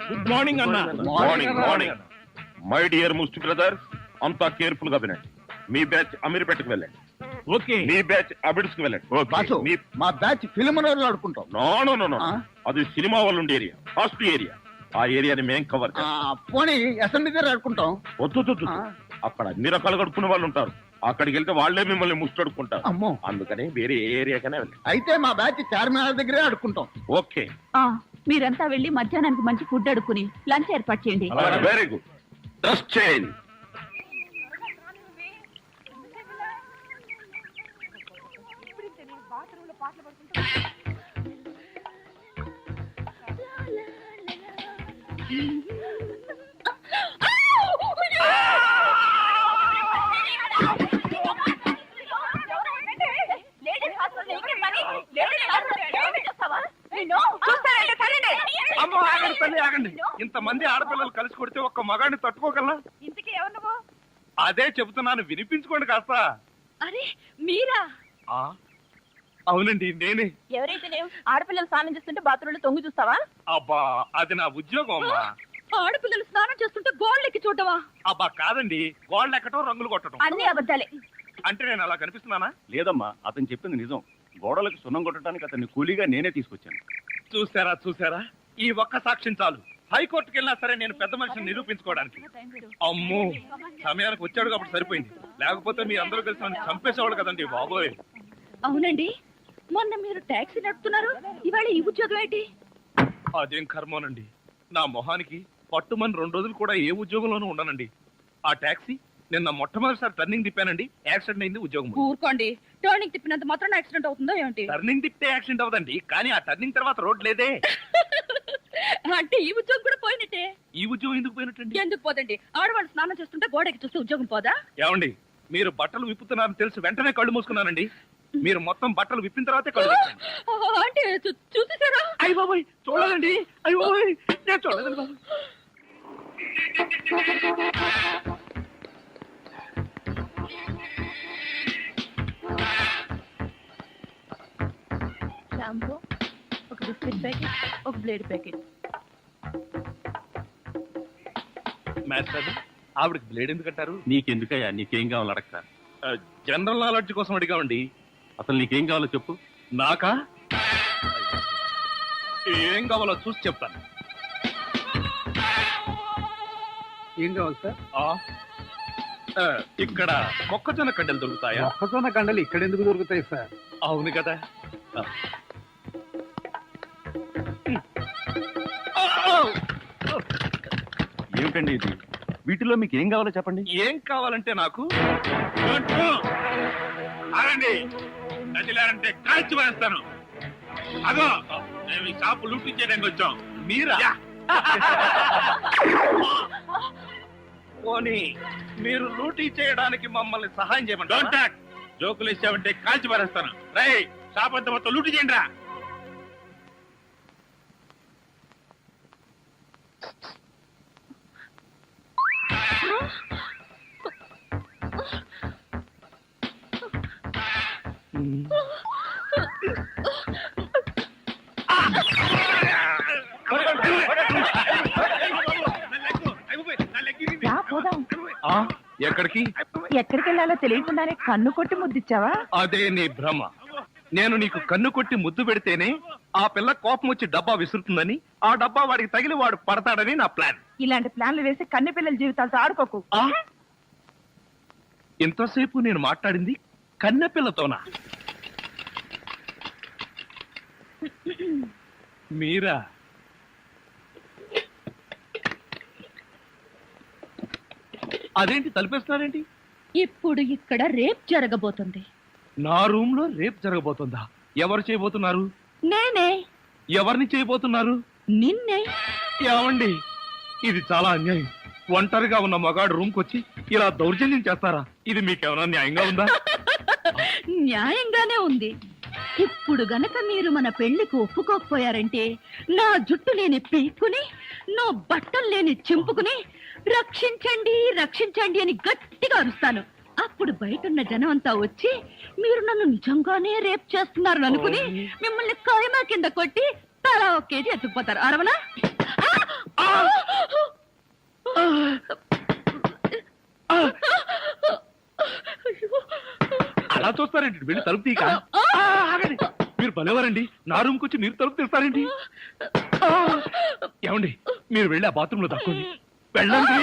Good morning అన్న. Morning morning. My dear ముస్టి brother, అంతా కేర్ఫుల్ గా వినండి. మీ బ్యాచ్ అమీర్పేటకు వెళ్ళండి. ఓకే. మీ బ్యాచ్ అబిడ్స్ కి వెళ్ళండి. బాసు మీ మా బ్యాచ్ ఫిల్మ్ రోడ్ ఆడుకుంటాం. నో నో నో నో, ఆ? అది సినిమా వాళ్ళు ఉండే ఏరియా, ఫస్ట్ ఏరియా. ఆ ఏరియాని మేం కవర్ చేస్తాం. పోనీ అసెంబ్లీ దగ్గర ఆడుకుంటాం. వద్దు వద్దు, వద్దు. ఆ. అక్కడ అన్ని రకాలు కడుక్కునే వాళ్ళు ఉంటారు. అక్కడికి వెళ్తే వాళ్ళే మిమ్మల్ని ముస్టడుకుంటారు. అమ్మో, అందుకని వేరే ఏరియాకనే వెళ్ళండి. అయితే మా బ్యాచ్ చార్మినార్ దగ్గరే ఆడుకుంటాం. ఓకే, మీరంతా వెళ్ళి మధ్యాహ్నానికి మంచి ఫుడ్ అడుక్కుని లంచ్ ఏర్పాటు చేయండి. Very good. Dress change. అమ్మో, ఆగండి తల్లి, ఆగండి. ఇంతమంది ఆడపిల్లలు కలిసి కొడితే ఒక్క మగాడిని తట్టుకోగలనా? ఇంతకీ ఎవరు నువ్వు? అదే చెబుతున్నాను, వినిపించుకోండి కాస్త. అరే మీరా? ఆ, అవునండి, నేనే. ఎవరైతే ఆడపిల్లలు స్నానం చేస్తుంటే బాత్రూంలో తొంగి చూస్తావా? అబ్బా, అది నా ఉద్యోగం అమ్మా. ఆడపిల్లలు స్నానం చేస్తుంటే గోళ్ళెక్కి చూడవా? అబ్బా కాదండి, గోళ్ళు ఎక్కటం, రంగులు కొట్టడం. అన్ని అబద్ధాలే. అంటే నేను అలా కనిపిస్తున్నానా? లేదమ్మా, అతను చెప్పింది నిజం. గోడలకు సున్నం కొట్టడానికి అతన్ని కూలీగా నేనే తీసుకొచ్చాను. చూసారా చూసారా, ఈ ఒక్క సాక్ష్యం చాలు. హైకోర్టుకి వెళ్ళినా సరే నేను పెద్ద మనిషిని నిరూపించుకోవడానికి. అమ్మో, సమయానికి వచ్చాడు కాబట్టి సరిపోయింది. లేకపోతే మీ అందరూ కలిసి నన్ను చంపేసేవాడు కదండి బాబోయ్. అవునండి, మొన్న మీరు టాక్సీ నడుపుతున్నారు, ఇవాళ ఈ ఉద్యోగం ఏంటి? అదేం కర్మోనండి, నా మొహానికి పట్టుమని 2 రోజులు కూడా ఏ ఉద్యోగంలోనూ ఉండనండి. ఆ టాక్సీ నిన్న మొట్టమొదటిసారి టర్నింగ్ తిప్పానండి, యాక్సిడెంట్ అయింది, ఉద్యోగం. ఊరుకోండి, టర్నింగ్ తిప్పినంత మాత్రం యాక్సిడెంట్ అవుతుందో ఏంటి? టర్నింగ్ తిప్పితే యాక్సిడెంట్ అవదండి, కానీ ఆ టర్నింగ్ తర్వాత రోడ్ లేదే. అంటే ఈ ఉద్యోగం కూడా పోయినట్టే. ఈ ఉద్యోగం ఎందుకు పోయినట్టండి? ఎందుకు పోదండి? ఆడవాళ్ళు స్నానం చేస్తుంటే గోడకి చూస్తే ఉద్యోగం పోదా? ఏమండి, మీరు బట్టలు విప్పుతున్నారని తెలిసి వెంటనే కళ్ళు మూసుకున్నానండి. మీరు మొత్తం బట్టలు విప్పిన తర్వాతే కళ్ళు తెరిచాను. అంటే చూసేసారా? అయ్య బాబోయ్, చూడలేదండి. అయ్య బాబోయ్, నేను చూడలేదండి బాబు. షాంపూ, ఒక బిస్కెట్ ప్యాకెట్, ఒక బ్లేడ్ ప్యాకెట్. మాస్టర్, ఆవిడకి బ్లేడ్ ఎందుకు కట్టారు? నీకెందుకయ్యా, నీకేం కావాలో అడగతా. జనరల్ నాలెడ్జ్ కోసం అడిగామండి. అసలు నీకేం కావాలో చెప్పు. నాకా? ఏం కావాలో చూసి చెప్తాను. ఏం కావాలి సార్? ఇక్కడ మొక్కజొన్న కండలు దొరుకుతాయా? మొక్కజొన్న కండలు ఇక్కడ ఎందుకు దొరుకుతాయి సార్? అవును కదా. ఏమిటండి ఇది? వీటిలో మీకు ఏం కావాలో చెప్పండి. ఏం కావాలంటే నాకు అరండి నదిలారంటే కాల్చి వేస్తాను. అదో మేము ఈ షాపు లూటీ చేయడానికి వచ్చాం. మీరా? పోనీ మీరు లూటీ చేయడానికి మమ్మల్ని సహాయం చేయమంటారా? జోకులు ఇచ్చామంటే కాల్చి పారేస్తాను. రై, షాప్ అంతా మొత్తం లూటీ చేయండి రా. ఎక్కడికి? ఎక్కడికి వెళ్ళాలో తెలియకుండానే కన్ను కొట్టి ముద్దిచ్చావా? అదే నీ భ్రమ. నేను నీకు కన్ను కొట్టి ముద్దు పెడితేనే ఆ పిల్ల కోపం వచ్చి డబ్బా విసురుతుందని, ఆ డబ్బా వాడికి తగిలి వాడు పడతాడని నా ప్లాన్. ఇలాంటి ప్లాన్లు వేసి కన్నె పిల్లల జీవితాలతో ఆడుకోకు. ఇంతసేపు నేను మాట్లాడింది కన్నెపిల్లతోనా? మీరా? అదేంటి తలిపేస్తున్నారేంటి? ఇప్పుడు ఇక్కడ రేప్ జరగబోతుంది. నా రూమ్ లో రేప్ జరగబోతుందా? ఎవరు చేయబోతున్నారు? నేనే. ఎవరిని చేయబోతున్నారు? నిన్నే. ఏమండి, ఇది చాలా అన్యాయం. ఒంటరిగా ఉన్న మగాడు రూమ్ కొచ్చి ఇలా దౌర్జన్యం చేస్తారా? ఇది మీకేమైనా న్యాయంగా ఉందా? న్యాయంగానే ఉంది. ఇప్పుడు గనక మీరు మన పెళ్లికి ఒప్పుకోకపోయారంటే నా జుట్టు లేని పీక్కుని, నా బట్టలు లేని చింపుకుని రక్షించండి రక్షించండి అని గట్టిగా అరుస్తాను. అప్పుడు బయటున్న జనం అంతా వచ్చి మీరు నన్ను నిజంగానే రేప్ చేస్తున్నారు అనుకుని మిమ్మల్ని కాయమా కింద కొట్టి తలా ఒక కేజీ ఎత్తుకుపోతారు. అరవనా? అలా చూస్తారేంటి? వెళ్ళి తలుపు తీయక. ఆగండి. మీరు భలేవారండి. నా రూమ్కి వచ్చి మీరు తలుపు తీస్తారేంటి? ఏమండి, మీరు వెళ్ళి ఆ బాత్రూమ్ లో దక్కండి. వెళ్ళండి.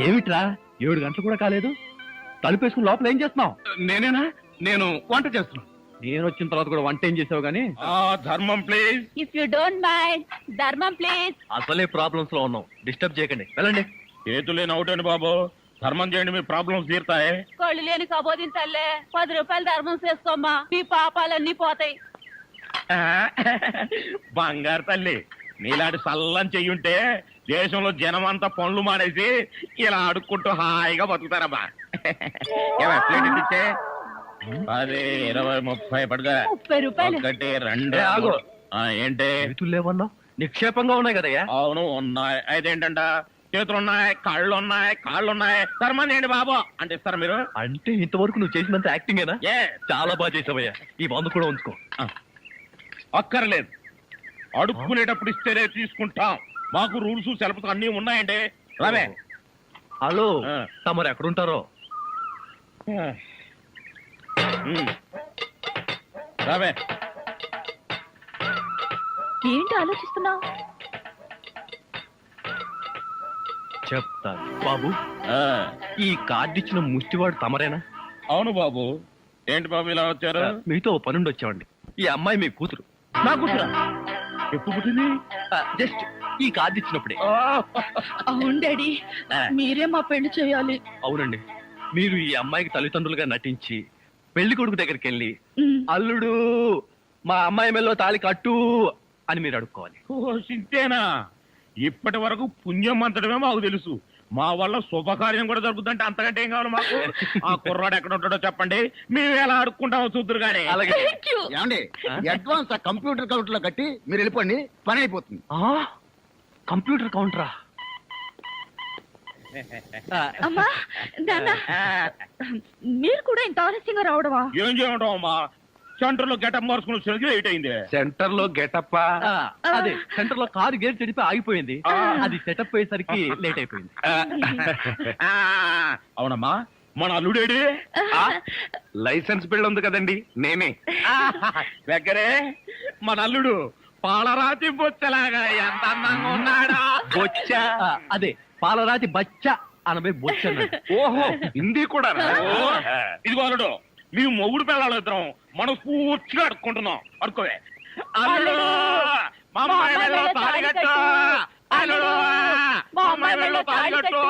ఏమిట్రా 7 గంటలు కూడా కాలేదు, తలుపేసుకుని లోపల ఏం చేస్తున్నావు? నేనేనా? నేను వంట చేస్తున్నాను. నేను వచ్చిన తర్వాత కూడా వంట ఏం చేసావు గానీ ధర్మం please. If you don't mind, ధర్మం ప్లీజ్. అసలే ప్రాబ్లమ్స్ లో ఉన్నాం, డిస్టర్బ్ చేయకండి, వెళ్ళండి. చేతులేని అవుటండి బాబు, ధర్మం చేయండి, మీ ప్రాబ్లమ్స్ తీరుతాయి. కళ్ళు లేని కబోదింతల్లే 10 రూపాయలు ధర్మం చేసుకోమ్మా, మీ పాపాలన్నీ పోతాయి. బంగారు తల్లి, నీలాంటి సల్లం చెయ్యుంటే దేశంలో జనం అంతా పనులు మానేసి ఇలా అడుక్కుంటూ హాయిగా బతుకుతారమ్మా. ప్లేట్ ఇచ్చే 10, 20, 30 పడుగా. 30 రూపాయలు. 1, 2. ఏ, ఆగు. ఏంటి? చేతులు లేవన్నావు, నిక్షేపంగా ఉన్నాయి కదయ్యా. అవును ఉన్నాయి. అయితేంటంట, చేతులున్నాయి, కళ్ళున్నాయి, కాళ్ళున్నాయి, ధర్మం చేయండి బాబు అంటే ఇస్తారా మీరు? అంటే ఇంతవరకు నువ్వు చేసినంత యాక్టింగేనా? ఏ చాలా బాగా చేసావయ్యా, ఈ మందు కూడా ఉంచుకో. అక్కర్లేదు, అడుక్కునేటప్పుడు ఇస్తేనే తీసుకుంటాం. మాకు రూల్స్ సెలవులు అన్ని ఉన్నాయండి. రావే. హలో, ఆ. తమరు ఎక్కడుంటారో? రావే. ఏంటి ఆలోచిస్తున్నావు? చెప్తాను బాబు. ఆ, ఈ కార్డు ఇచ్చిన ముష్టివాడు తమరేనా? అవును బాబు. ఏంటి బాబు ఇలా వచ్చారు? మీతో ఓ పనుండి వచ్చామండి. ఈ అమ్మాయి మీ కూతురు. నా కూతురా? ఎప్పుడు పుట్టింది? జస్ట్ ఈ కార్డు ఇచ్చినప్పుడే. అవును డాడీ, మీరే మా పెళ్లి చేయాలి. అవునండి, మీరు ఈ అమ్మాయికి తల్లిదండ్రులుగా నటించి పెళ్లి కొడుకు దగ్గరికి వెళ్ళి అల్లుడు మా అమ్మాయి మెల్లో తాళి కట్టు అని మీరు అడుక్కోవాలి. ఓ సింతేనా? ఇప్పటి వరకు పుణ్యం అంతటమే మాకు తెలుసు. మా వల్ల శుభకార్యం కూడా జరుగుతుందంటే అంతకంటే ఏం కావాలి మాకు? ఆ కుర్రాడు ఎక్కడ ఉంటాడో చెప్పండి, మేము ఎలా అడుక్కుంటామో చూద్దరు కానీ. అలాగే. Thank you. ఏమండి, అడ్వాన్స్ ఆ కంప్యూటర్ కౌంటర్ లో కట్టి మీరు వెళ్ళిపోండి, పని అయిపోతుంది. కంప్యూటర్ కౌంటరా? అమ్మా, నాన్న, మీరు కూడా ఇంత ఆలస్యంగా రావడమా? ఏం చేయమంటావు అమ్మా? సెంటర్ లో గెటప్ మార్చుకుని వచ్చేసరికి లేట్ అయింది. సెంటర్ లో గెటప్. అదే, సెంటర్ లో కారు గేర్ చెడిపి ఆగిపోయింది, అది సెటప్ అయ్యేసరికి లేట్ అయిపోయింది. ఆ, అవునమ్మా, మన అల్లుడేడి? లైసెన్స్ బిల్ ఉంది కదండి, నేనే. దగ్గరే మన అల్లుడు పాలరాతి బొచ్చలాగా ఎంత అందంగా ఉన్నాడా? బొచ్చ. అదే, పాలరాతి బచ్చ అనబై బొచ్చ అన్నాడు. ఓహో, హిందీ కూడా. ఇదిగో అల్లుడు, మేము మొగుడు పిల్లలు ఇద్దరం మనం పూర్తిగా అడుక్కుంటున్నాం. అడుకోవే. అల్లుడు, మా అమ్మాయి మెడలో తాళి కట్టు. అల్లుడు, మా అమ్మాయి మెడలో తాళి కట్టు.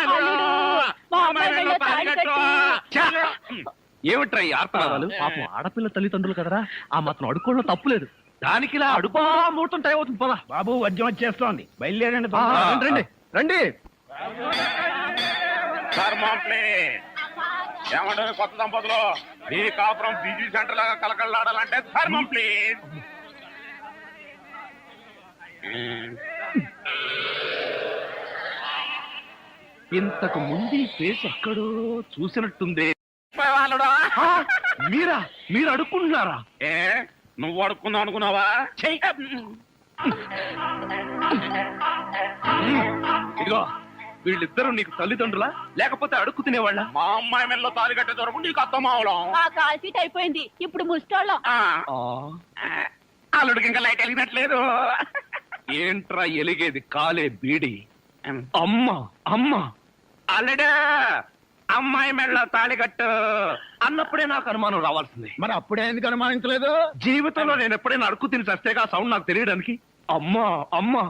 అల్లుడు, మా అమ్మాయి మెడలో తాళి కట్టు. ఏమిట్రా ఈ ఆర్తనాదాలు? పాపం ఆడపిల్ల తల్లిదండ్రులు కదరా, ఆ మాత్రం అడుక్కోవడం తప్పులేదు. దానికి ఇలా అడుపా ముహూర్తం టైం అవుతుంది. పదా బాబు, వద్యం వచ్చేస్తోంది, బయలుదేరండి. రండి రండి. ఏమంటారు కొత్త దంపతులు? మీ కాపురం బిజీ సెంటర్ లాగా కలకలాడాలంటే ధర్మం ప్లీజ్. ఇంతకు ముందు ఈ ఫేస్ ఎక్కడో చూసినట్టుంది. మీరా? మీరు అడుక్కుంటున్నారా? ఏ నువ్వు అడుక్కుందాం అనుకున్నావా? ఇదిగో, వీళ్ళిద్దరూ నీకు తల్లిదండ్రులా లేకపోతే అడుక్కు తినేవాళ్ళ? మా అమ్మాయి మెల్లో తాలి కట్టే దొరకు నీకు అర్థం అవలం. ఆ కాల్ సీట్ అయిపోయింది, ఇప్పుడు ముష్టోళ్ళం. అల్లుడికి ఇంకా లైట్ వెలిగినట్లేదు. ఏంట్రా ఎలిగేది? కాలే బీడి. అమ్మా అమ్మా, అల్లుడు అమ్మాయి మెళ్ళ తాళి కట్టు అన్నప్పుడే నాకు అనుమానం రావాల్సింది. మరి అప్పుడే ఎందుకు అనుమానించలేదు? జీవితంలో నేను ఎప్పుడైనా అడుక్కు తిని చస్తేగా సౌండ్ నాకు తెలియడానికి. అమ్మా అమ్మా,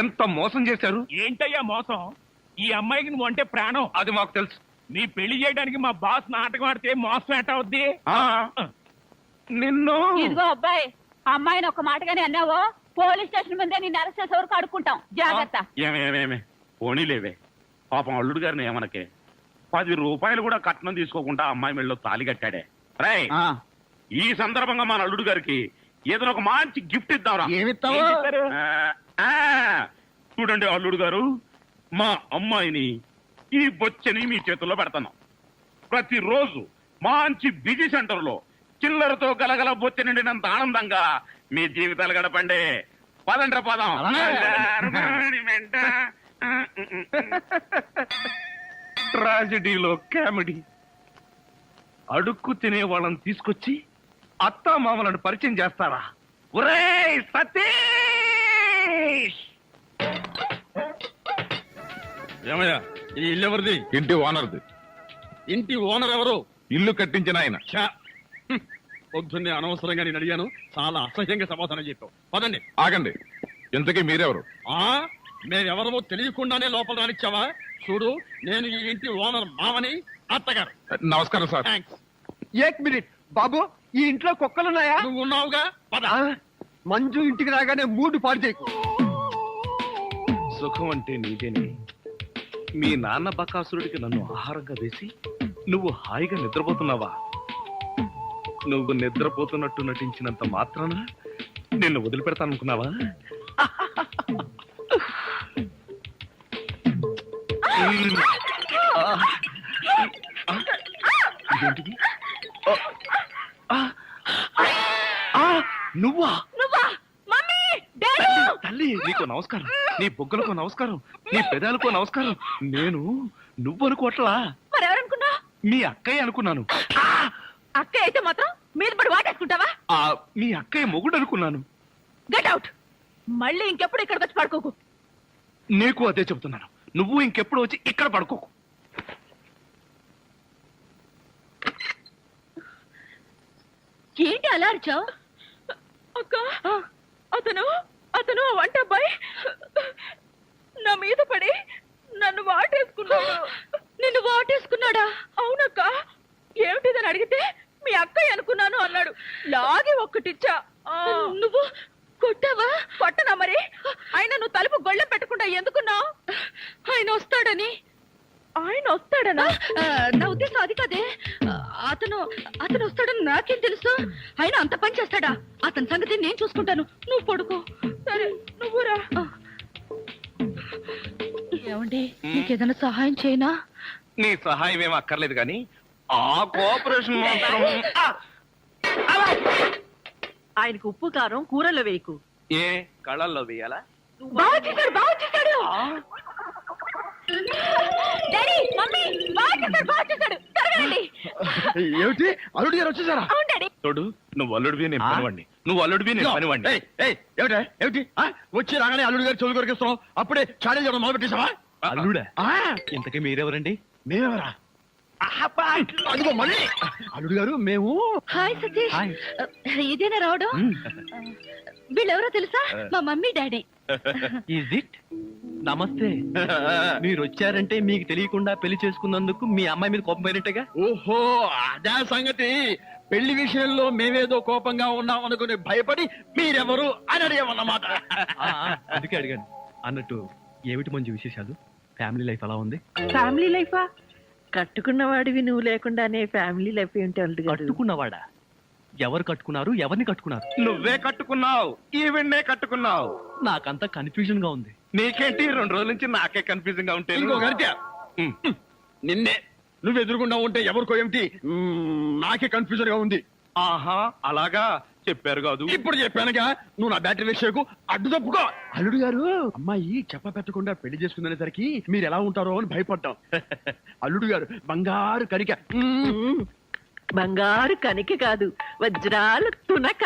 ఎంత మోసం చేశారు. ఏంటయ్యా మోసం? ఈ అమ్మాయికి నువ్వు అంటే ప్రాణం. అది మాకు తెలుసు. నీ పెళ్లి చేయడానికి మా బాస్ నాటకం ఆడితే మోసం ఎట్ట అవుద్ది? నిన్ను ఇదిగో అబ్బాయి, అమ్మాయిని ఒక మాటగానే అన్నావో పోలీస్ స్టేషన్ ముందే నిన్ను అరెస్ట్ చేసే వరకు అడుక్కుంటాం, జాగ్రత్త. ఏమేమేమే పోనీలేవే, పాపం అల్లుడు గారిని ఏమనకే. 10 రూపాయలు కూడా కట్నం తీసుకోకుండా అమ్మాయి మెళ్ళలో తాళి కట్టాడే. రై, ఈ సందర్భంగా మన అల్లుడు గారికి ఏదో ఒక మంచి గిఫ్ట్ ఇద్దాంరా. ఏమిస్తావు? చూడండి అల్లుడు గారు, మా అమ్మాయిని ఈ బొచ్చని మీ చేతుల్లో పెడతాను. ప్రతిరోజు మంచి బిజీ సెంటర్ లో చిల్లరతో గలగల బొత్తి నిండినంత ఆనందంగా మీ జీవితాలు గడపండి. పదండ్ర పదం. ట్రాజడీలో కామెడీ. అడుక్కు తినే వాళ్ళని తీసుకొచ్చి అత్తా మామలను పరిచయం చేస్తారా? ఒరేయ్ సతీష్! ఏమయ్యా ఈ ఇల్లు ఎవరిది? ఇంటి ఓనర్ది. ఇంటి ఓనర్ ఎవరు? ఇల్లు కట్టించిన ఆయన. పొద్దున్నే అనవసరంగా నేను అడిగాను, చాలా అసహ్యంగా సమాధానం చెప్పావు. పదండి. ఆగండి, ఇంతకీ మీరెవరు? మేమెవరమో తెలియకుండానే లోపల రానిచ్చావా? చూడు, నేను ఈ ఇంటి ఓనర్ మామని, అత్తగారు. నమస్కారం సార్. థ్యాంక్స్. ఏక్ మినిట్ బాబు, ఈ ఇంట్లో కుక్కలున్నాయా? నువ్వు ఉన్నావుగా, పద. మంజు ఇంటికి రాగానే మూడు పాడు చేయకు. సుఖం అంటే నీదేనే. మీ నాన్న బకాసురుడికి నన్ను ఆహారంగా వేసి నువ్వు హాయిగా నిద్రపోతున్నావా? నువ్వు నిద్రపోతున్నట్టు నటించినంత మాత్రాన నిన్ను వదిలిపెడతాననుకున్నావా? ఇదేంటిది? నువ్వా? నువ్వా? Mummy, daddy! తల్లి, నీకు నమస్కారం. నీ బొగ్గలకు నమస్కారం. నీ పెదాలకు నమస్కారం. నేను నువ్వు అనుకోవట్లా, మరెవరనుకున్నా? మీ అక్కయ్య అనుకున్నాను. అక్క అయితే మాత్రం మీద పడి వాటేసుకుంటావా? మీ అక్కయ్య మొగుడు అనుకున్నాను. Get out. మళ్ళీ ఇంకెప్పుడు ఇక్కడికి వచ్చి పడుకోకు. నీకు అదే చెబుతున్నాను. నువ్వు ఇంకెప్పుడు వచ్చి ఇక్కడ పడుకోకు. ఏంటి అలా అరిచావు? అక్క, అతను అతను వంట అబ్బాయి నా మీద పడి నన్ను వాటేసుకున్నాడు. నిన్ను వాటేసుకున్నాడా? అవునక్క. ఏమిటిదని అడిగితే మీ అక్కయ్య అనుకున్నాను అన్నాడు. లాగి ఒక్కటిచ్చా. నువ్వు కొట్టావా? కొట్టనా మరి. ఆయన నువ్వు తలుపు గొళ్ళెం పెట్టకుండా ఎందుకున్నావు? ఆయన వస్తాడని. ఆయన వస్తాడనా? నా ఉద్దేశం అది కదే. అతను అతను వస్తాడని నాకేం తెలుసు? ఆయన అంత పని చేస్తాడా? అతని సంగతి నేను చూసుకుంటాను. నువ్వు పడుకో. సరే, నువ్వురా. ఏమండి, నీకేదైనా సహాయం చేయనా? నీ సహాయం ఏం అక్కర్లేదు కానీ ఆ కోఆపరేషన్ మాత్రం. ఆయనకు ఉప్పు కారం కూరలో వేయకు. ఏ కళ్ళల్లో వేయాలా? బాగా చేశాడు, బాగా చేశాడు. డాడీ, మమ్మీ, బాగా చేశాడు, బాగా చేశాడు. త్వరగా ఏమిటి, అల్లుడు గారు వచ్చేసారా? అవును డాడీ. చూడు, నువ్వు అల్లుడివి, నేను పనివాడిని. నువ్వు అల్లుడివి, నేను పనివాడిని. ఏమిటా ఏమిటి? వచ్చి రాగానే అల్లుడు గారు చెవులు కొరికిస్తున్నావు, అప్పుడే చాడీ చేయడం మొదలు పెట్టేశావా? అల్లుడా? ఇంతకీ మీరెవరండి? మేమెవరా? అదిగో మళ్ళీ అల్లుడు గారు మేము. హాయ్ సతీష్. ఇదేనా రావడం? వీళ్ళెవరో తెలుసా? మా మమ్మీ డాడీ. Is it? నమస్తే. మీరు వచ్చారంటే మీకు తెలియకుండా పెళ్లి చేసుకున్నందుకు మీ అమ్మాయి మీద కోపం పోయినట్టుగా. ఓహో, అదే సంగతి. పెళ్లి విషయంలో మేమేదో కోపంగా ఉన్నాం అనుకుని భయపడి మీరెవరు అని అడిగామన్నమాట. అందుకే అడిగాను. అన్నట్టు ఏమిటి మంచి విశేషాలు? ఫ్యామిలీ లైఫ్ ఎలా ఉంది? ఫ్యామిలీ లైఫా? కట్టుకున్న వాడివి నువ్వు లేకుండానే ఫ్యామిలీ లైఫ్ ఏంటి అల్లుడు గారు? కట్టుకున్నవాడా? ఎవరు కట్టుకున్నారు? ఎవరిని కట్టుకున్నారు? నువ్వే కట్టుకున్నావు. ఈవెన్నే కట్టుకున్నావు. నాకంతా కన్ఫ్యూజన్ గా ఉంది. నీకేంటి, 2 రోజుల నుంచి నాకే కన్ఫ్యూజింగ్ గా ఉంటే. ఇంకో గరిట నిన్నే నువ్వు ఎదురుకుండా ఉంటే ఎవరికో ఏమిటి, నాకే కన్ఫ్యూజన్ గా ఉంది. ఆహా, అలాగా చెప్పారు కాదు. ఇప్పుడు చెప్పానుగా, నువ్వు నా బ్యాటరీ విషయకు అడ్డు తప్పుకో. అల్లుడు గారు, అమ్మాయి చెప్ప పెట్టకుండా పెళ్లి చేసుకుందనేసరికి మీరు ఎలా ఉంటారో అని భయపడ్డాం. అల్లుడు గారు బంగారు కరిక. బంగారు కనిక కాదు, వజ్రాల తునక.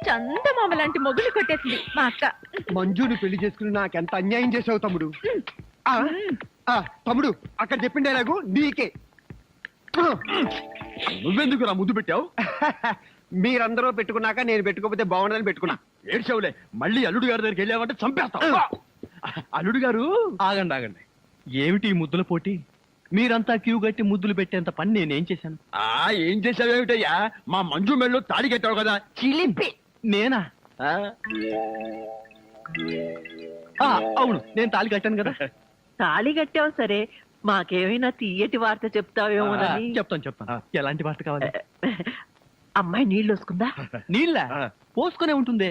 చందమామ లాంటి మొగులు కొట్టేసింది మా అక్క. మంజుని పెళ్లి చేసుకుని నాకెంత అన్యాయం చేసావు తమ్ముడు. తమ్ముడు, అక్కడ చెప్పిండే నాకు నీకే. నువ్వెందుకు నా ముద్దు పెట్టావు? మీరందరూ పెట్టుకున్నాక నేను పెట్టుకోకపోతే బాగుండదని పెట్టుకున్నా. ఏడ్చావులే, మళ్ళీ అల్లుడు గారి దగ్గరికి వెళ్ళావంటే చంపేస్తావు. అల్లుడు గారు, ఆగండి ఆగండి. ఏమిటి ఈ ముద్దుల పోటీ? మీరంతా క్యూ కట్టి ముద్దులు పెట్టేంత పని నేనేం చేశాను? ఏం చేసావేమిటయ్యా? మా మంజు మెళ్ళు తాడి కట్టావు కదా, చిలిపి. నేనా? అవును, నేను తాళి కట్టాను కదా. తాళి కట్టావు సరే, మాకేమైనా తీయటి వార్త చెప్తావేమోనని. చెప్తాను. ఎలాంటి వార్త కావాలి? అమ్మాయి నీళ్ళు వస్తుందా? నీళ్ళ పోసుకునే ఉంటుందే.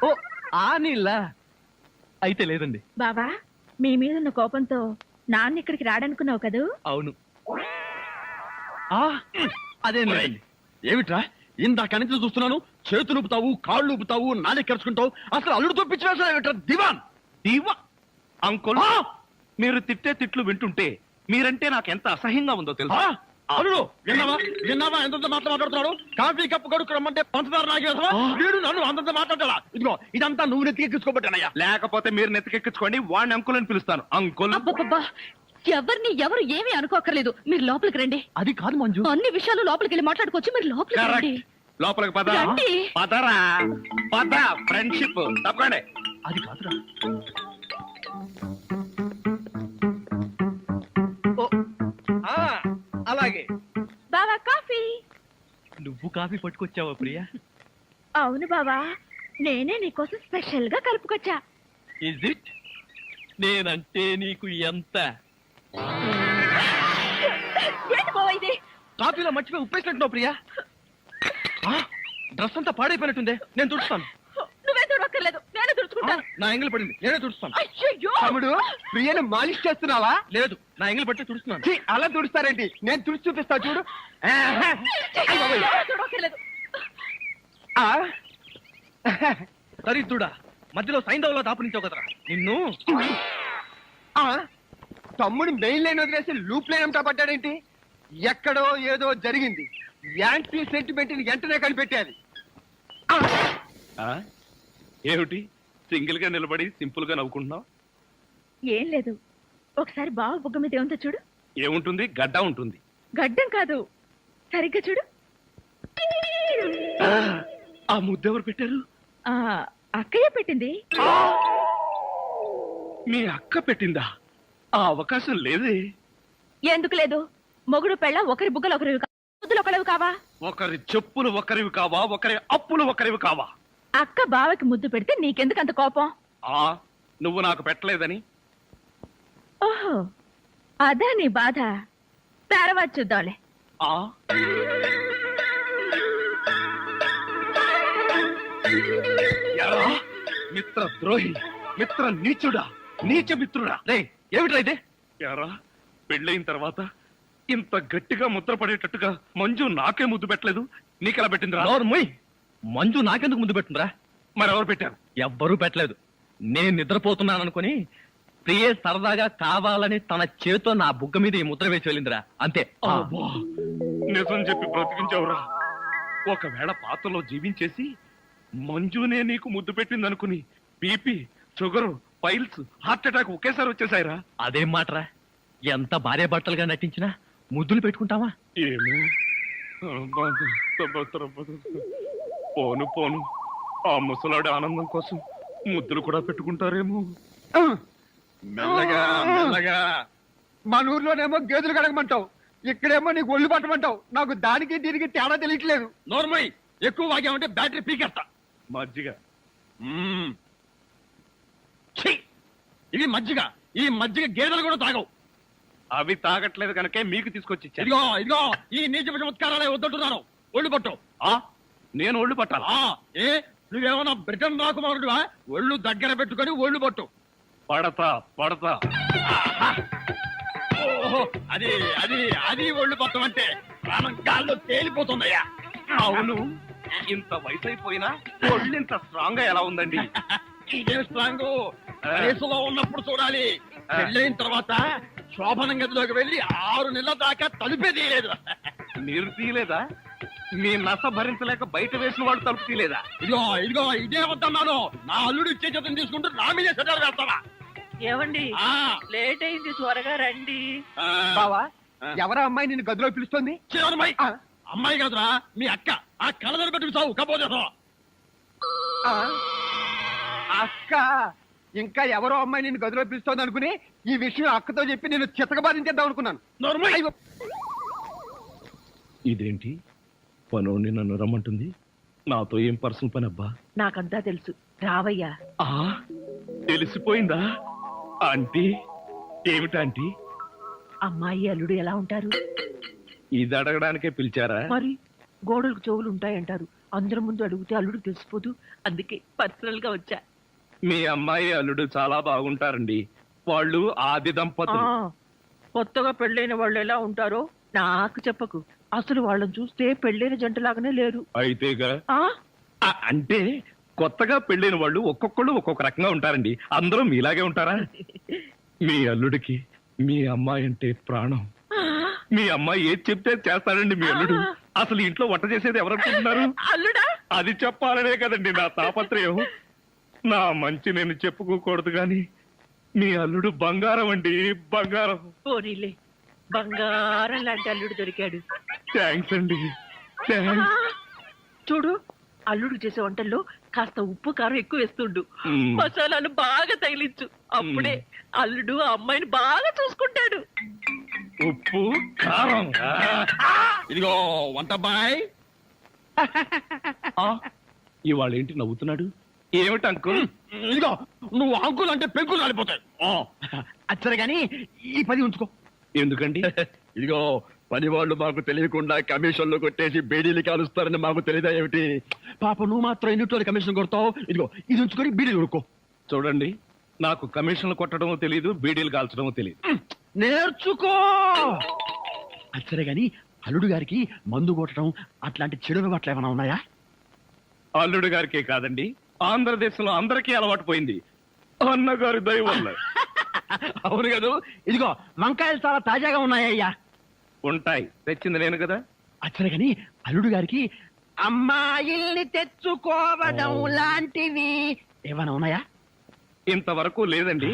ఓ, ఆ నీళ్ళ అయితే లేదండి. బాబా, మీ మీద ఉన్న కోపంతో నాన్న ఇక్కడికి రాడనుకున్నావు కదూ? అవును. అదే ఏమిట్రా ఇందాక నుంచి చూస్తున్నాను, చేతులు ఊపుతావు, కాళ్ళు ఊపుతావు, నాలుగు కరుచుకుంటావు, అసలు అల్లుడు తప్పించిన దివాన్ దీవా అంకుల్, మీరు తిట్టే తిట్లు వింటుంటే మీరంటే నాకు ఎంత అసహ్యంగా ఉందో తెలుసా? అల్లుడు విన్నావా ఎంత మాట్లాడుతున్నాడు? కాఫీ కప్పు కడుకు రమ్మంటే పంచదార నాగేసా వీడు నన్ను అంతంత మాట్లాడాలా? ఇదిగో ఇదంతా నువ్వు నెత్తికెక్కించుకోబట్టానయ్యా. లేకపోతే మీరు నెత్తికెక్కించుకోండి, వాడిని అంకుల్ అని పిలుస్తాను. అంకుల్ అబ్బబ్బబ్బా, ఎవరిని ఎవరు ఏమీ అనుకోకర్లేదు. మీరు లోపలికి రండి. అది కాదు మంజు, అన్ని విషయాలు లోపలికి వెళ్ళి మాట్లాడుకోవచ్చు. మీరు లోపలికి రండి. లోపలికి పద. రండి. పదరా పద, ఫ్రెండ్షిప్ తప్పండి. అది కాదురా. అలాగే. బావా కాఫీ. నువ్వు కాఫీ పట్టుకొచ్చావా ప్రియా? అవును బావా, నేనే నీకోసం స్పెషల్ గా కలుపుకొచ్చా. Is it? నేనంటే నీకు ఎంత? ఏంటి బావా ఇది? కాఫీలో మర్చిపోయి ఉప్పేసినట్టున్నావు ప్రియా. డ్రెస్ అంతా పాడైపోయినట్టుందే, నేను తుడుస్తాను. నువ్వే తుడవక్కర్లేదు, నేనే తుడుచుకుంటాను. నా ఎంగిల్ పడింది, నేనే తుడుస్తాను. అయ్యయ్యో. తమ్ముడు ప్రియను మాలిష్ చేస్తున్నావా? లేదు, నా ఎంగిల్ పట్టి తుడుస్తున్నాను. ఛీ, అలా తుడుస్తారేంటి? నేను తుడిచి చూపిస్తా చూడు. తుడవక్కర్లేదు. దరిద్రుడా, మధ్యలో సైంధవులో దాపునించావు కదరా నిన్ను. తమ్ముడు మెయిన్ లైన్ వదిలేసి లూప్ లైన్ అంతా పడ్డాడేంటి? ఎక్కడో ఏదో జరిగింది. యాంటీ సెంటిమెంట్ ని వెంటనే కనిపెట్టాలి. ఏమిటి సింగిల్ గా నిలబడి సింపుల్ గా నవ్వుకుంటున్నావు? ఏం లేదు, ఒకసారి బావ బుగ్గ మీద ఏముందో చూడు. ఏముంటుంది? గడ్డ ఉంటుంది. గడ్డం కాదు, సరిగ్గా చూడు. ఆ ముద్దెవరు పెట్టారు? ఆ అక్కయ్య పెట్టింది. మీ అక్క పెట్టిందా? ఆ అవకాశం లేదే. ఎందుకు లేదు? మొగుడు పెళ్ళ ఒకరి బుగ్గలు ఒకరివి ముద్దులు ఒకరివి కావా? ఒకరి చెప్పులు ఒకరివి కావా? ఒకరి అప్పులు ఒకరివి కావా? అక్క బావకి ముద్దు పెడితే నీకెందుకు అంత కోపం? నువ్వు నాకు పెట్టలేదని. ఓహో, అదా నీ బాధ. తర్వాత చూద్దాంలే. మిత్ర ద్రోహి, మిత్ర నీచుడా, నీచ మిత్రుడా. రే ఏమిట్రా ఇదే? యారా, పెళ్ళయిన తర్వాత ఇంత గట్టిగా ముద్ర పడేటట్టుగా మంజు నాకే ముద్దు పెట్టలేదు, నీకెలా పెట్టిందిరా? మొయ్, మంజు నాకెందుకు ముందు పెట్టుందిరా? మరెవరు పెట్టారు? ఎవ్వరూ పెట్టలేదు. నేను నిద్రపోతున్నాను అనుకుని ప్రియే సరదాగా కావాలని తన చేతితో నా బుగ్గ మీద ఈ ముద్ర వేసి వెళ్ళిందిరా, అంతే. అబ్బా, నిజం చెప్పి బ్రతికించావురా. ఒకవేళ పాత్రలో జీవించేసి మంజునే నీకు ముద్దు పెట్టింది అనుకుని BP, sugar, piles, heart attack ఒకేసారి వచ్చేసాయిరా. అదేం మాటరా? ఎంత భార్య భర్తలుగా నటించినా ముద్దులు పెట్టుకుంటావా? ఏమో, పోను పోను, ఆ ముసలాడి ఆనందం కోసం ముద్దులు కూడా పెట్టుకుంటారేమో. మెల్లగా మెల్లగా. మన ఊర్లోనేమో గేదెలు కడగమంటావు, ఇక్కడేమో నీకు ఒళ్ళు పట్టమంటావు. నాకు దానికి దీనికి తేడా తెలియట్లేదు. నోర్మై, ఎక్కువ వాగామంటే బ్యాటరీ పీకేస్తా. మజ్జిగ. ఇది మజ్జిగ. ఈ మజ్జిగ గేదెలు కూడా తాగవు. అవి తాగట్లేదు కనుకే మీకు తీసుకొచ్చి ఇచ్చాను. ఇదిగో ఇదిగో, ఈ నీచ చమత్కారాలే వద్దంటున్నాను. ఒళ్ళు పట్టు. నేను ఒళ్ళు పట్టాలా? ఏ నువ్వేమన్నా బ్రిటన్ రాకుమారుడువా? ఒళ్ళు దగ్గర పెట్టుకొని ఒళ్ళు పట్టు. పడతా పడతా. ఓహో, అది అది అది ఒళ్ళు పట్టం అంటే ప్రాణం గాల్లో తేలిపోతుందయ్యా. అవును, ఇంత వయసు అయిపోయినా ఒళ్ళు ఇంత స్ట్రాంగ్ గా ఎలా ఉందండి? ఇదే స్ట్రాంగ్ వయసులో ఉన్నప్పుడు చూడాలి. పెళ్ళైన తర్వాత శోభనం గదిలోకి వెళ్ళి 6 నెలల దాకా తలుపే తీయలేదు. మీరు తీయలేదా? మీ నస భరించలేక బయట వేసిన వాళ్ళు తలుపు తీయలేదా? ఇదిగో ఇదిగో, ఇదే వద్దన్నాను. నా అల్లుడు ఇచ్చే చేతం తీసుకుంటూ నా మీదే సెటర్ వేస్తావా? ఏమండి, లేట్ అయింది, త్వరగా రండి. బావా, ఎవరా అమ్మాయి నిన్ను గదిలో పిలుస్తుంది? అమ్మాయి కాదురా, మీ అక్క. ఆ కళ్ళదర పెట్టుకు చావు కపోతే. అక్క ఇంకా ఎవరో అమ్మాయి నిన్ను గదిలో పిలుస్తోంది అనుకుని ఈ విషయం అక్కతో చెప్పి నేను చితకబారించేద్దాం అనుకున్నాను. ఇదేంటి పనోడిని నన్ను రమ్మంటుంది? నాతో ఏం పర్సనల్ పని అబ్బా? నాకంతా తెలుసు, రావయ్యా. తెలిసిపోయిందా ఆంటీ? ఏమిటాంటీ? అమ్మాయి అల్లుడు ఎలా ఉంటారు? ఇది అడగడానికే పిలిచారా? మరి గోడలకు చెవులు ఉంటాయంటారు. అందరి ముందు అడిగితే అల్లుడు తెలిసిపోదు, అందుకే పర్సనల్ గా వచ్చా. మీ అమ్మాయి అల్లుడు చాలా బాగుంటారండి. వాళ్ళు ఆది దంపతులు. కొత్తగా పెళ్ళైన వాళ్ళు ఎలా ఉంటారో నాకు చెప్పకు. అసలు వాళ్ళని చూస్తే పెళ్ళైన జంటలాగానే లేరు. అయితేగా ఆ అంటే కొత్తగా పెళ్ళైన వాళ్ళు ఒక్కొక్కళ్ళు ఒక్కొక్క రకంగా ఉంటారండి. అందరూ మీలాగే ఉంటారా? మీ అల్లుడికి మీ అమ్మాయి అంటే ప్రాణం. మీ అమ్మాయి ఏది చెప్తే చేస్తాడండి మీ అల్లుడు. అసలు ఇంట్లో వంట చేసేది ఎవరనుకుంటున్నారు? అల్లుడా అది చెప్పాలనే కదండి నా తాపత్రయం. నా మంచి నేను చెప్పుకోకూడదు గాని మీ అల్లుడు బంగారం అండి, బంగారం. పోనీలే, బంగారం లాంటి అల్లుడు దొరికాడు. థ్యాంక్స్ అండి, థ్యాంక్స్. చూడు, అల్లుడు చేసే వంటల్లో కాస్త ఉప్పు కారం ఎక్కువ వేస్తుండు. మ్మ్. మసాలాలు బాగా తగిలించు. అప్పుడే అల్లుడు ఆ అమ్మాయిని బాగా చూసుకుంటాడు. ఉప్పు కారం. ఇదిగో వంట బాయ్. ఇవాళ ఏంటి నవ్వుతున్నాడు? ఏమిటి అంకుల్? ఇదిగో నువ్వు అంకుల్ అంటే పెంకులు రాలిపోతాయి. అచ్చరే గాని ఈ 10 ఉంచుకో. ఎందుకండి? ఇదిగో పని వాళ్ళు మాకు తెలియకుండా కమిషన్లు కొట్టేసి బేడీలు కాలుస్తారని మాకు తెలియదా ఏమిటి? పాప నువ్వు మాత్రం ఎన్నిట్లో కమిషన్ కొడతావు. ఇదిగో ఇది ఉంచుకొని బీడీలు కొనుక్కో. చూడండి, నాకు కమిషన్లు కొట్టడమో తెలియదు, బీడీలు కాల్చడమో తెలియదు. నేర్చుకో. అచ్చరే గాని అల్లుడు గారికి మందు కొట్టడం అట్లాంటి చెడు అలవాట్లు ఏమైనా ఉన్నాయా? అల్లుడు గారికే కాదండి, ఆంధ్రదేశంలో అందరికీ అలవాటు పోయింది. అన్నగారి దయ వల్ల. అవును కదా. ఇదిగో వంకాయలు చాలా తాజాగా ఉన్నాయ్యా. ఉంటాయి, తెచ్చింది నేను కదా. అచ్చరే గాని అల్లుడు గారికి అమ్మాయిల్ని తెచ్చుకోవడం లాంటివి ఏమైనా ఉన్నాయా? ఇంతవరకు లేదండి.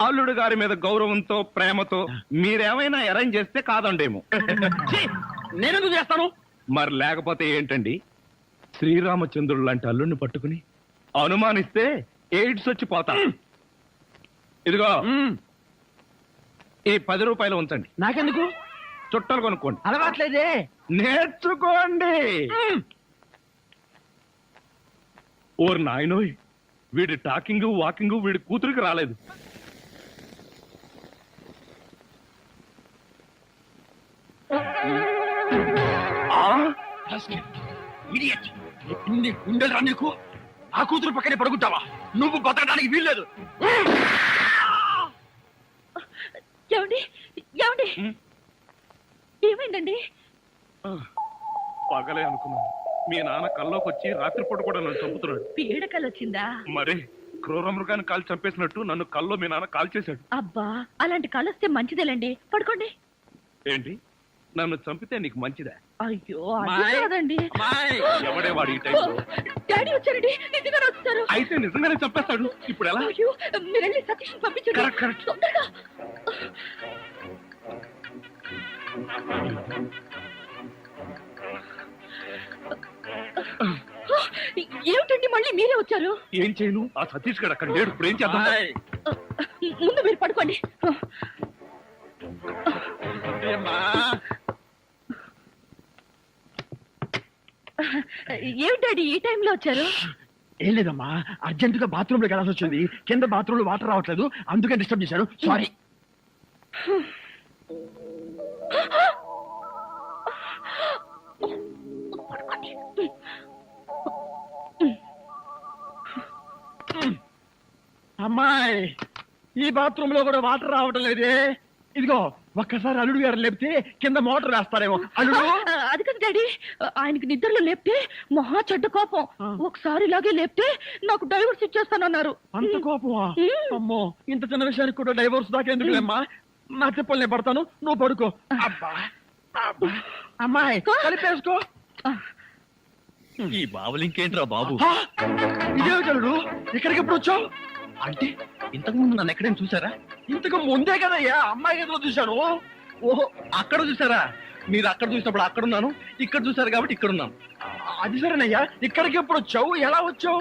అల్లుడు గారి మీద గౌరవంతో ప్రేమతో మీరేమైనా అరేంజ్ చేస్తే కాదండేమో. నేనెందుకు చేస్తాను? మరి లేకపోతే ఏంటండి? శ్రీరామచంద్రుడు లాంటి అల్లుడిని పట్టుకుని అనుమానిస్తే ఎయిడ్స్ వచ్చి పోతా. ఇదిగో ఈ 10 రూపాయలు ఉంచండి. నాకెందుకు? చుట్టాలు కొనుక్కోండి. అలవాట్లేదే. నేర్చుకోండి. ఓర్ నాయనోయ్, వీడి టాకింగ్ వాకింగ్ వీడి కూతురికి రాలేదు. ఇడియట్. ఇన్ని గుండెలు నీకు. ఆ కూతురు పక్కనే పడుకుంటావా? నువ్వు బతకడానికి వీల్లేదు. ఏమండి ఏమండి ఏమైందండి? పగలే అనుకున్నాను. మీ నాన్న కల్లోకి వచ్చి రాత్రిపూట కూడా నన్ను చంపుతున్నాడు. పీడకలు వచ్చిందా? మరి క్రూర మృగాన్ని కాల్ చంపేసినట్టు నన్ను కల్లో మీ నాన్న కాల్ చేశాడు. అబ్బా, అలాంటి కలొస్తే మంచిదేలండి. పడుకోండి. ఏంటి, నన్ను చంపితే నీకు మంచిదా? అయ్యో అది కాదండి. ఎవడే వాడు ఈ టైంలో? డాడీ వచ్చారండి, నిజంగానే వచ్చారు. అయితే నిజంగానే చంపేస్తాడు. ఇప్పుడు ఎలా? అయ్యో, మీరు వెళ్ళి సతీష్ పంపించండి. Correct, correct. తొందరగా. ఏమిటండి మళ్ళీ మీరే వచ్చారు? ఏం చేయను, ఆ సతీష్ గడు అక్కడ లేడు. ఇప్పుడు ఏం చేద్దాం? ముందు మీరు పడుకోండి. ఏమిటండి ఈ టైంలో వచ్చారు? ఏం లేదమ్మా, అర్జెంటుగా బాత్రూమ్ లో వెళ్ళాల్సి వచ్చింది. కింద బాత్రూమ్ లో వాటర్ రావట్లేదు, అందుకే డిస్టర్బ్ చేశాను. సారీ. అమ్మాయి, ఈ బాత్రూమ్ లో కూడా వాటర్ రావటం లేదే. ఇదిగో ఒక్కసారి అల్లుడు గారు లేపితే కింద మోటార్ వేస్తారేమో. అల్లుడు అది కదా డాడీ, ఆయనకి నిద్రలో లేపితే మహా చెడ్డ కోపం. ఒకసారి ఇలాగే లేపితే నాకు డైవర్స్ ఇచ్చేస్తానన్నారు. అంత కోపమా? అమ్మో, ఇంత చిన్న విషయానికి కూడా డైవోర్స్ దాకా ఎందుకులేమ్మా? నా చెప్పలు నేను పడతాను, నువ్వు పడుకో. అబ్బా అబ్బా. అమ్మాయి కలిపేసుకో. ఈ బావులు ఇంకేంట్రా బాబు? ఇదేమిటి అల్లుడు, ఇక్కడికి ఎప్పుడు వచ్చావు? అంటే ఇంతకు ముందు నన్ను ఎక్కడైనా చూసారా? ఇంతకు ముందే కదయ్యా అమ్మాయి గదిలో చూశాను. ఓహో, అక్కడ చూసారా? మీరు అక్కడ చూసినప్పుడు అక్కడున్నాను, ఇక్కడ చూసారు కాబట్టి ఇక్కడ ఉన్నాను. అది సరేనయ్యా, ఇక్కడికి ఎప్పుడు వచ్చావు? ఎలా వచ్చావు?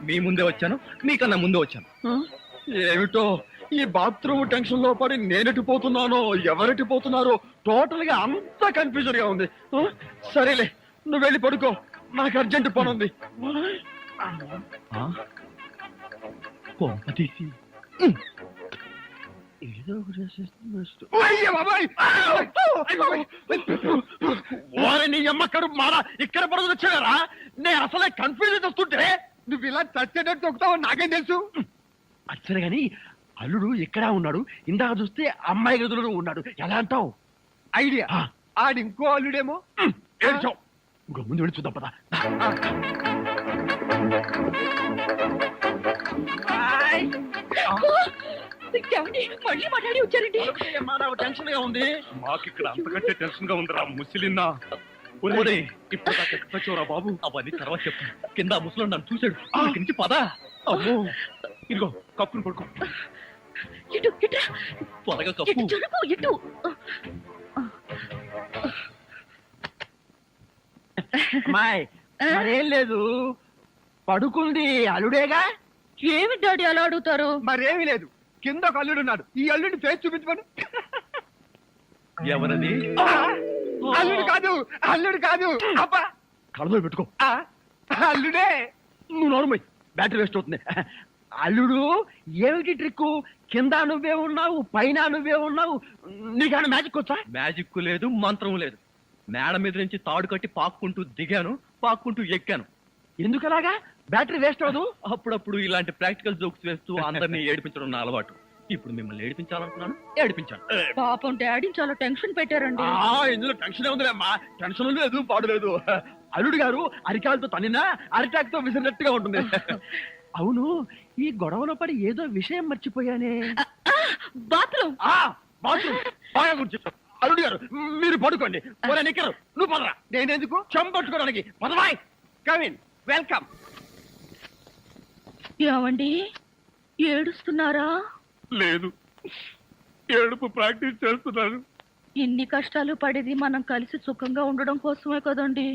మీ ముందే వచ్చాను, మీకన్నా ముందే వచ్చాను. ఏమిటో ఈ బాత్రూమ్ టెన్షన్ లో పడి నేనెటు పోతున్నానో ఎవరెటు పోతున్నారో టోటల్ గా అంత కన్ఫ్యూజన్ గా ఉంది. సరేలే, నువ్వు వెళ్ళి పడుకో, నాకు అర్జెంట్ పని ఉంది. కొంప తీసి ఏదో నీ అమ్మక్కడు మారా ఇక్కడ పడుకుని వచ్చారా? నేను అసలే కన్ఫ్యూజన్ వస్తుంటే నువ్వు ఇలా చచ్చేటట్టు తొక్కుతావు నాకేం తెలుసు. అచ్చరే గాని అల్లుడు ఇక్కడ ఉన్నాడు, ఇందాక చూస్తే అమ్మాయి గదిలో ఉన్నాడు. ఎలా అంటావు? ఐడియా. ఆడి ఇంకో అల్లుడేమో. ఏడ్చావు. ఇంకో ముందు వెళ్ళి చూద్దాం పదా. ఏమండి, మళ్ళీ మాట్లాడి వచ్చారండి. టెన్షన్ గా ఉంది. మాకు ఇక్కడ అంతకంటే టెన్షన్ గా ఉందిరా ముసిలిన్నా. ఇప్పుడు ఎక్కడ బాబు? అవన్నీ తర్వాత చెప్తాను. కింద ముసలో నన్ను చూశాడు. ఇక్కడి నుంచి పదా. అమ్మో, ఇదిగో కప్పును పడుకో. ఇటు ఇటు త్వరగా ఇటు కప్పు. జరుపు ఇటు. అమ్మాయి మరేం లేదు, పడుకుంది అల్లుడేగా. ఏమి డాడీ అలా అడుగుతారు? మరేమీ లేదు, కింద ఒక అల్లుడు ఉన్నాడు. ఈ అల్లుడిని ఫేస్ చూపించమను. ఎవరది? అల్లుడు కాదు, అల్లుడు కాదు. అబ్బా కళ్ళలో పెట్టుకో. అల్లుడే. నువ్వు నోరుమై, బ్యాటరీ వేస్ట్ అవుతుంది. అల్లుడు ఏమిటి ట్రిక్? కింద నువ్వే ఉన్నావు, పైన నువ్వే ఉన్నావు. నీకన్నా మ్యాజిక్ వచ్చా? మ్యాజిక్ లేదు, మంత్రం లేదు. మేడ మీద నుంచి తాడు కట్టి పాక్కుంటూ దిగాను, పాక్కుంటూ ఎక్కాను. ఎందుకలాగా? బ్యాటరీ వేస్ట్ అవ్వదు. అప్పుడప్పుడు ఇలాంటి ప్రాక్టికల్ జోక్స్ వేస్తూ అందరినీ ఏడిపించడం నా అలవాటు. ఇప్పుడు మిమ్మల్ని ఏడిపించాలనుకున్నాను, ఏడిపించాను. పాపం డాడీ చాలా టెన్షన్ పెట్టారండి. ఇందులో టెన్షన్ ఉందిలేమ్మా. టెన్షన్ లేదు, పాడు లేదు. అల్లుడు గారు అరికాలతో తన్నినా అరిటాక్ తో విసిరినట్టుగా ఉంటుంది. అవును, ఈ గొడవలో పడి ఏదో విషయం మర్చిపోయానే. బాత్రూమ్. బాత్రూమ్ బాగా గుర్తు. అల్లుడు గారు మీరు పడుకోండి. నిక్కరు నువ్వు పదరా. నేనెందుకు చంపట్టుకోవడానికి? పదవాయ్. Come in, welcome. ఏమండి, ఏడుస్తున్నారా? లేదు, ఏడుపు ప్రాక్టీస్ చేస్తున్నాను. ఇన్ని కష్టాలు పడేది మనం కలిసి సుఖంగా ఉండడం కోసమే కదండి.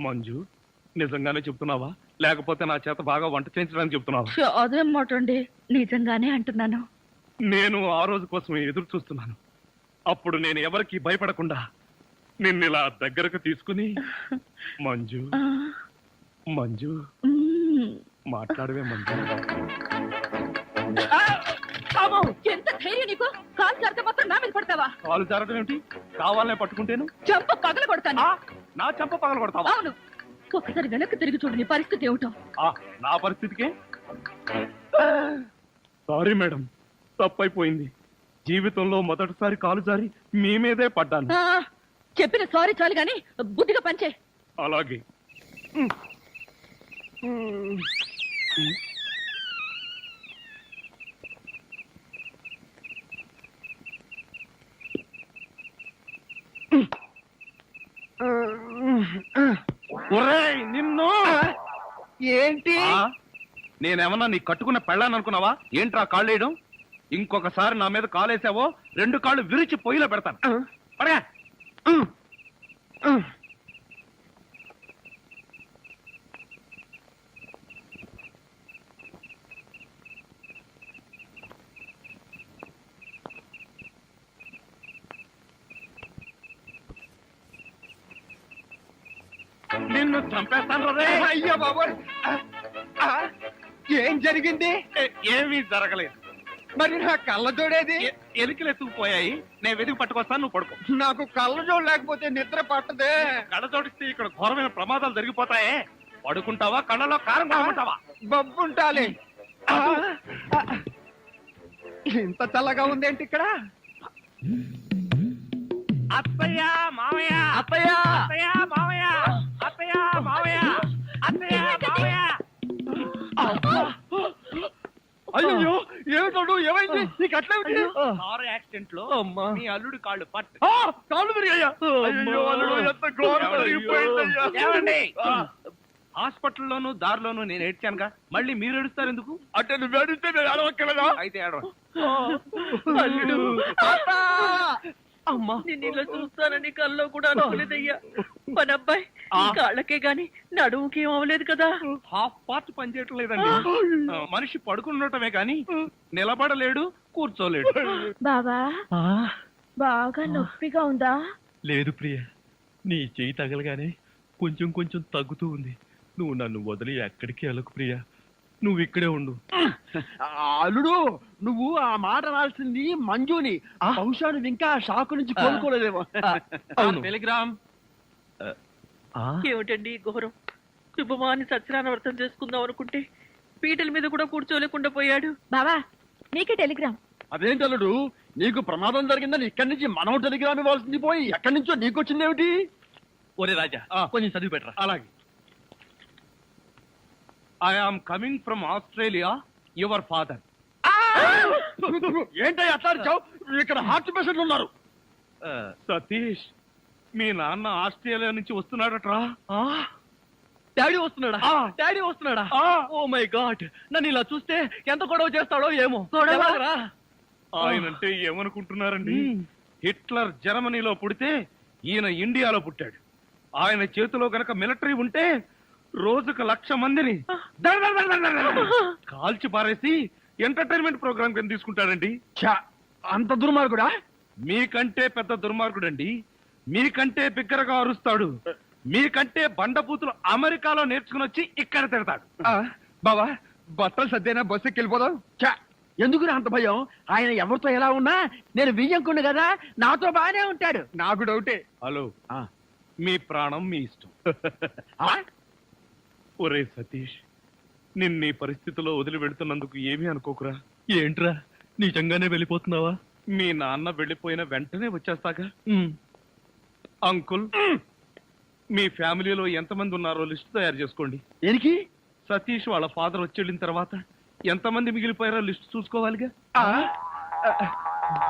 మంజు, నిజంగానే చెప్తున్నావా లేకపోతే నా చేత బాగా వంట చేయించడానికి చెప్తున్నావా? అదేం మాట అండి, నిజంగానే అంటున్నాను. నేను ఆ రోజు కోసం ఎదురు చూస్తున్నాను. అప్పుడు నేను ఎవరికి భయపడకుండా నిన్ను ఇలా దగ్గరకు తీసుకుని మంజు ఆ, మంజు మ్మ్. మాట్లాడవే మంజు. ఎంత ధైర్యం నీకు? కాలు జారితే మాత్రం నా మీద పడతావా? కాలు జారడం ఏమిటి? కావాలనే పట్టుకుంటేను చెంప పగల కొడతాను. నా చెంప పగల కొడతావా? అవును, ఒకసారి వెనక్కి తిరిగి చూడు, నీ పరిస్థితి ఏమిటో. నా పరిస్థితికే సారీ మేడం, తప్పైపోయింది. జీవితంలో మొదటిసారి కాలు జారి మీ మీదే పడ్డాను. ఆ, చెప్పిన సారీ చాలు గాని బుద్ధిగా పంచే. అలాగే. ఒరేయ్, నిన్ను ఏంటి? నేనేమన్నా నీ కట్టుకున్న పెళ్ళాను అనుకున్నావా? ఏంట్రా కాళ్ళు వేయడం? ఇంకొకసారి నా మీద కాలేసావో 2 కాళ్ళు విరిచి పొయ్యిలో పెడతాను. పడగా. నిన్ను చంపేస్తాను రే. అయ్యో బాబోయ్. ఏం జరిగింది? ఏమీ జరగలేదు. మరి నా కళ్ళజోడేది? ఎలికలు ఎత్తుకుపోయాయి. నేను వెతికి పట్టుకొస్తాను, నువ్వు పడుకో. నాకు కళ్ళజోడు లేకపోతే నిద్ర పట్టదే. కళ్ళ జోడిస్తే ఇక్కడ ఘోరమైన ప్రమాదాలు జరిగిపోతాయే. పడుకుంటావా, కళ్ళలో కారం కొనుక్కుంటావా? బొబ్బుంటాలి. ఇంత చల్లగా ఉందేంటి ఇక్కడ? అత్తయ్య మావయ్య, అత్తయ్య, అత్తయ్య మావయ్య, అత్తయ్య మావయ్య, అత్తయ్య మావయ్య. అయ్యో ఏమిటోడు, ఏమైంది? నీకు అట్లేమిటి? కారు యాక్సిడెంట్ లో అమ్మా. మీ అల్లుడు కాళ్ళు పట్టు. కాళ్ళు తిరిగాయ్యా. అయ్యో అల్లుడు, ఎంత ఘోరం జరిగిపోయిందయ్యా. ఏమండి? హాస్పిటల్లోనూ దారిలోనూ నేను ఏడ్చానుగా, మళ్ళీ మీరు ఏడుస్తారు ఎందుకు? అంటే నువ్వు ఏడిస్తే నేను ఏడవక్కలేదా? అయితే ఏడవ. అల్లుడు. అమ్మా, నేను ఇలా చూస్తానని కల్లో కూడా అనుకోలేదయ్యా. మన అబ్బాయి కాళ్ళకే గాని నడుముకి ఏం అవ్వలేదు కదా. హాఫ్ పార్ట్ పనిచేయటం లేదండి. మనిషి పడుకుండటమే కానీ నిలబడలేడు, కూర్చోలేడు. బాబా, బాగా నొప్పిగా ఉందా? లేదు ప్రియ, నీ చెయ్యి తగలగానే కొంచెం కొంచెం తగ్గుతూ ఉంది. నువ్వు నన్ను వదిలి ఎక్కడికి వెళ్ళకు ప్రియ, నువ్వు ఇక్కడే ఉండు. అల్లుడు, నువ్వు ఆ మాట రాల్సింది మంజుని. బహుశా నువ్వు ఇంకా షాకు నుంచి కోలుకోలేదేమో. టెలిగ్రామ్. ఏమిటండి ఈ ఘోరం? శుభమాని సత్యనారాయణ వ్రతం చేసుకుందాం అనుకుంటే పీటల మీద కూడా కూర్చోలేకుండా పోయాడు. బావా, నీకే టెలిగ్రామ్. అదేంటి అల్లుడు, నీకు ప్రమాదం జరిగిందని ఇక్కడి నుంచి మనం టెలిగ్రామ్ ఇవ్వాల్సింది పోయి ఎక్కడి నుంచో నీకు వచ్చిందేమిటి? ఒరే రాజా కొంచెం చదివి పెట్టరా. అలాగే. I am coming from Australia, your father. ఏంటో అట్లా అరిచావ్? ఇక్కడ హార్ట్ పేషెంట్లు ఉన్నారు. సతీష్, మీ నాన్న ఆస్ట్రేలియా నుంచి వస్తున్నాడట్రా. డాడీ వస్తున్నాడా? డాడీ వస్తున్నాడా? ఓ మై గాడ్, నన్ను ఇలా చూస్తే ఎంత గొడవ చేస్తాడో ఏమో. ఎలాగరా? ఆయనంటే ఏమనుకుంటున్నారండి? హిట్లర్ జర్మనీలో పుడితే ఈయన ఇండియాలో పుట్టాడు. ఆయన చేతిలో గనక మిలిటరీ ఉంటే రోజుకు 1,00,000 మందిని కాల్చి పారేసి ఎంటర్టైన్మెంట్ ప్రోగ్రామ్ కింద తీసుకుంటాడండి. ఛా, అంత దుర్మార్గుడా? మీకంటే పెద్ద దుర్మార్గుడండి. మీకంటే బిగ్గరగా అరుస్తాడు. మీకంటే బండపూతులు అమెరికాలో నేర్చుకుని వచ్చి ఇక్కడ తిడతాడు. బావా, బట్టలు సర్దేనా బస్సు ఎక్కిపోదాం. ఛా, ఎందుకు అంత భయం? ఆయన ఎవరితో ఎలా ఉన్నా నేను వియ్యంకుండు కదా, నాతో బాగానే ఉంటాడు. నాకు డౌటే. హలో, మీ ప్రాణం మీ ఇష్టం. ఒరే సతీష్, నిన్న ఈ పరిస్థితిలో వదిలి వెళ్తున్నందుకు ఏమీ అనుకోకురా. ఏంట్రా, నిజంగానే వెళ్ళిపోతున్నావా? మీ నాన్న వెళ్ళిపోయిన వెంటనే వచ్చేస్తాగా. అంకుల్, మీ ఫ్యామిలీలో ఎంతమంది ఉన్నారో లిస్ట్ తయారు చేసుకోండి. దేనికి? సతీష్ వాళ్ళ ఫాదర్ వచ్చి వెళ్ళిన తర్వాత ఎంతమంది మిగిలిపోయారో లిస్ట్ చూసుకోవాలిగా.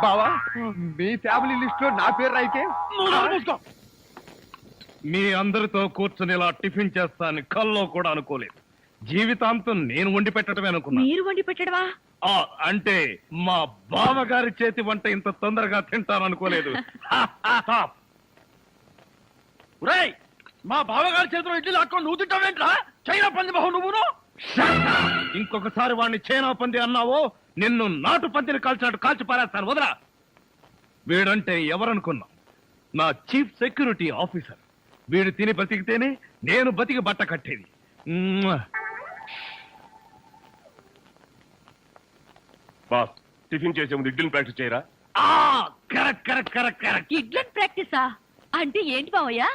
బావా, మీ ఫ్యామిలీ లిస్ట్ లో నా పేరు రాయితే మీ అందరితో కూర్చొని ఇలా టిఫిన్ చేస్తానని కల్లో కూడా అనుకోలేదు. జీవితాంతం నేను వండి పెట్టడమే అనుకున్నా. మీరు వండి పెట్టడమా? అంటే మా బావగారి చేతి వంట ఇంత తొందరగా తింటాను అనుకోలేదు. మా బావగారి చేతిలో ఇడ్లీ లాక్కొని నువ్వు తింటావేంట్రా? చైనా పంది బహు నువ్వును. ఇంకొకసారి వాడిని చైనా పంది అన్నావో నిన్ను నాటు పందిని కాల్చినట్టు కాల్చి పారేస్తాను. వదరా. వీడంటే ఎవరనుకున్నా? నా చీఫ్ సెక్యూరిటీ ఆఫీసర్. వీడు తిని బతికితేనే నేను బతికి బట్ట కట్టేది. బాస్, టిఫిన్ చేసే ముందు ఇడ్లీని ప్రాక్టీస్ చేయరా? Correct correct correct correct. ఇడ్లన్ ప్రాక్టీసా అంటే ఏంటి బావయ్యా?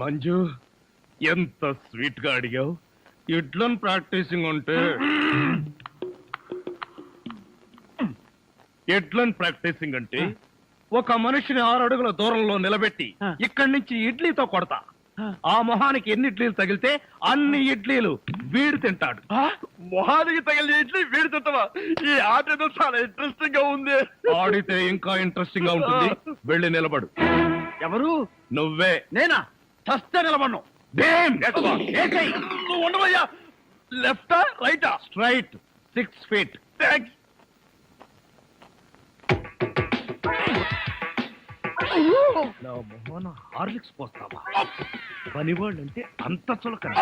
మంజు, ఎంత స్వీట్ గా అడిగావు. ఇడ్లన్ ప్రాక్టీసింగ్ అంటే ఒక మనిషిని 6 అడుగుల దూరంలో నిలబెట్టి ఇక్కడి నుంచి ఇడ్లీతో కొడతా. ఆ మొహానికి ఎన్ని ఇడ్లీలు తగిలితే అన్ని ఇడ్లీలు వీడు తింటాడు. మొహానికి తగిలిన ఇడ్లీ వీడి తింటావా? ఈ ఆట ఏదో చాలా ఇంట్రెస్టింగ్ గా ఉంది. ఆడితే ఇంకా ఇంట్రెస్టింగ్ గా ఉంటుంది. వెళ్ళి నిలబడు. ఎవరు? నువ్వే. నేనా? చస్తే నిలబడను. నువ్వు ఉండవయ్యా. లెఫ్టా రైటా? Straight 6 feet. థ్యాంక్స్. నా మొహన హార్లిక్స్ పోస్తావా? పనివాళ్ళంటే అంత చులకన,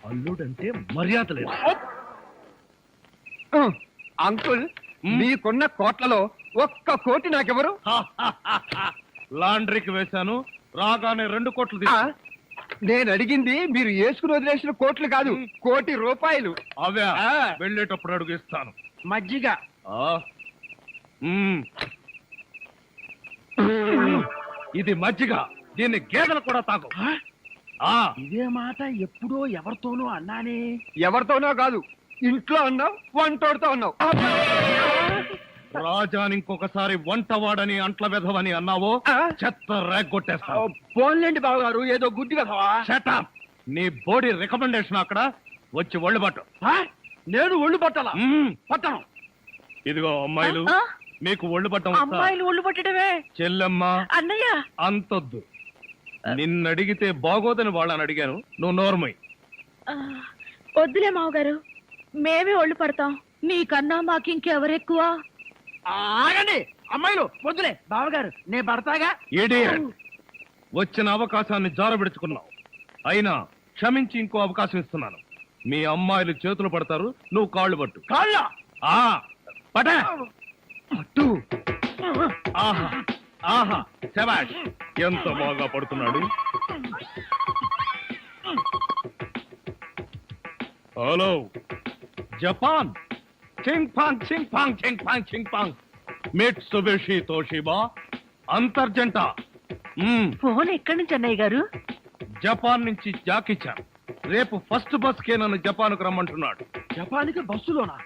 అల్లుడంటే మర్యాద లేదు. అంకుల్, మీకున్న కోట్లలో 1 కోటి నాకెవరు? లాండ్రీకి వేశాను, రాగానే 2 కోట్లు తీసా. నేను అడిగింది మీరు వేసుకుని వదిలేసిన కోట్లు కాదు, 1 కోటి రూపాయలు. అవే వెళ్ళేటప్పుడు అడుగు ఇస్తాను. మజ్జిగ. ఇది మజ్జిగ, దీన్ని గేదెలు కూడా తాగు. ఇదే మాట ఎప్పుడో ఎవరితోనో అన్నానే. ఎవరితోనో కాదు, ఇంట్లో అన్నావు, వంటోడుతో అన్నావు. రాజాని ఇంకొకసారి వంటవాడని అంట్ల వెధవని అన్నావో చెత్త రేగొట్టేస్తావు. పోన్లేండి బావగారు, ఏదో గుడ్డి కదవా. షటప్. నీ బోడీ రికమెండేషన్ అక్కడ వచ్చి ఒళ్ళు పట్టు. నేను ఒళ్ళు పట్టాలా? పట్టను. ఇదిగో అమ్మాయిలు, మీకు ఒళ్ళు పట్టం అమ్మాయిలు ఒళ్ళు పట్టడమే. చెల్లెమ్మ, అన్నయ్య అంతొద్దు. నిన్నడిగితే బాగోదని వాళ్ళని అడిగాను. నువ్వు నోర్మై. వద్దులే మావగారు, మేమే ఒళ్ళు పడతాం. నీకన్నా మాకింకెవరెక్కువ? ఆగండి అమ్మాయిలు, వద్దులే. బావగారు, నేను పడతాగా. ఇడియట్. వచ్చిన అవకాశాన్ని జారబెడుచుకున్నావు. అయినా క్షమించి ఇంకో అవకాశం ఇస్తున్నాను. మీ అమ్మాయిలు చేతులు పడతారు, నువ్వు కాళ్ళు పట్టు. కాళ్ళ పట పట్టు. ఆహా ఆహా, శభాష్. ఎంత బాగా పడుతున్నాడు. Hello Japan. చింగ్ పాంగ్ చింగ్ పాంగ్ చింగ్ పాంగ్ చింగ్ పాంగ్. మిట్సుబిషి తోషిబా అంతర్జంట. ఫోన్ ఎక్కడి నుంచి అన్నయ్య గారు? జపాన్ నుంచి జాకీ చాన్. రేపు ఫస్ట్ బస్ కే నన్ను జపాన్కు రమ్మంటున్నాడు. జపాన్కి బస్సులోనా?